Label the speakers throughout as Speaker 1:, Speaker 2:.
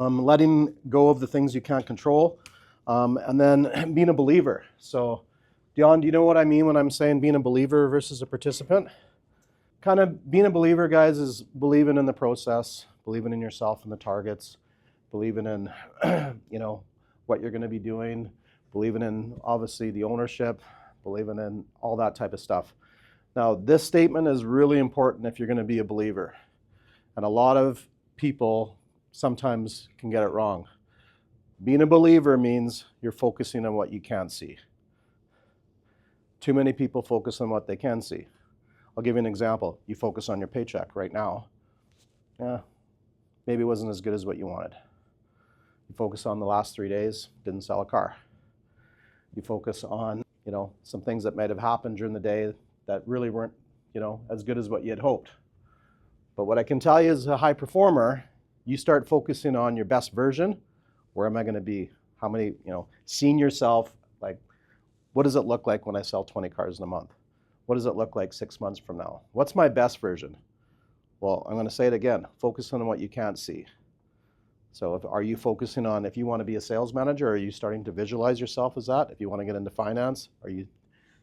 Speaker 1: letting go of the things you can't control, and then being a believer. So, Dion, do you know what I mean when I'm saying being a believer versus a participant? Kind of being a believer, guys, is believing in the process, believing in yourself and the targets, believing in what you're going to be doing, believing in obviously the ownership, believing in all that type of stuff. Now, this statement is really important if you're going to be a believer, and a lot of people sometimes can get it wrong. Being a believer means you're focusing on what you can't see. Too many people focus on what they can see. I'll give you an example. You focus on your paycheck right now. Yeah, maybe it wasn't as good as what you wanted. You focus on the last 3 days, didn't sell a car. You focus on, some things that might have happened during the day that really weren't, as good as what you had hoped. But what I can tell you as a high performer, you start focusing on your best version. Where am I going to be? How many, seeing yourself, like, what does it look like when I sell 20 cars in a month? What does it look like 6 months from now? What's my best version? Well, I'm going to say it again. Focus on what you can't see. So are you focusing on, if you want to be a sales manager, are you starting to visualize yourself as that? If you want to get into finance, are you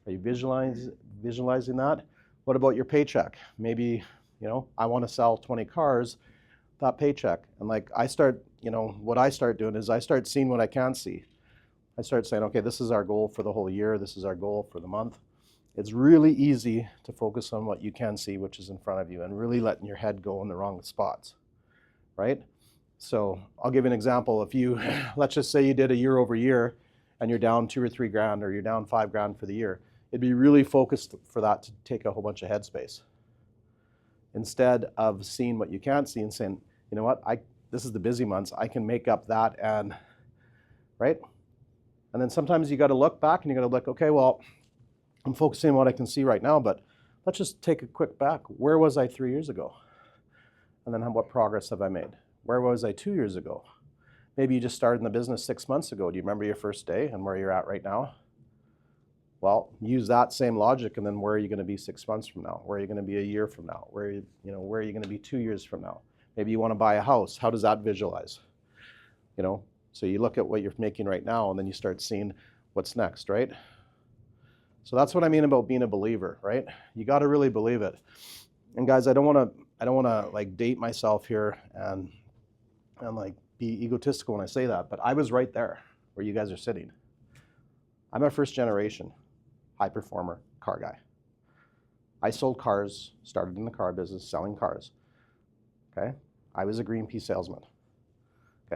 Speaker 1: visualizing that? What about your paycheck? Maybe, I want to sell 20 cars, that paycheck. And like what I start doing is I start seeing what I can see. I start saying, okay, this is our goal for the whole year. This is our goal for the month. It's really easy to focus on what you can see, which is in front of you, and really letting your head go in the wrong spots, right? So I'll give you an example. If you, let's just say you did a year over year and you're down $2,000 or $3,000 or you're down $5,000 for the year, it'd be really focused for that to take a whole bunch of headspace. Instead of seeing what you can't see and saying, you know what, this is the busy months, I can make up that, and right? And then sometimes you got to look back and you got to look, okay, well, I'm focusing on what I can see right now, but let's just take a quick back. Where was I 3 years ago? And then what progress have I made? Where was I 2 years ago? Maybe you just started in the business 6 months ago. Do you remember your first day and where you're at right now? Well, use that same logic, and then where are you going to be 6 months from now? Where are you going to be a year from now? Where are you going to be 2 years from now? Maybe you want to buy a house. How does that visualize? So you look at what you're making right now, and then you start seeing what's next, right? So that's what I mean about being a believer, right? You got to really believe it. And guys, I don't want to like date myself here and like be egotistical when I say that, but I was right there where you guys are sitting. I'm a first generation high performer car guy. I sold cars, started in the car business, selling cars. Okay? I was a Greenpeace salesman.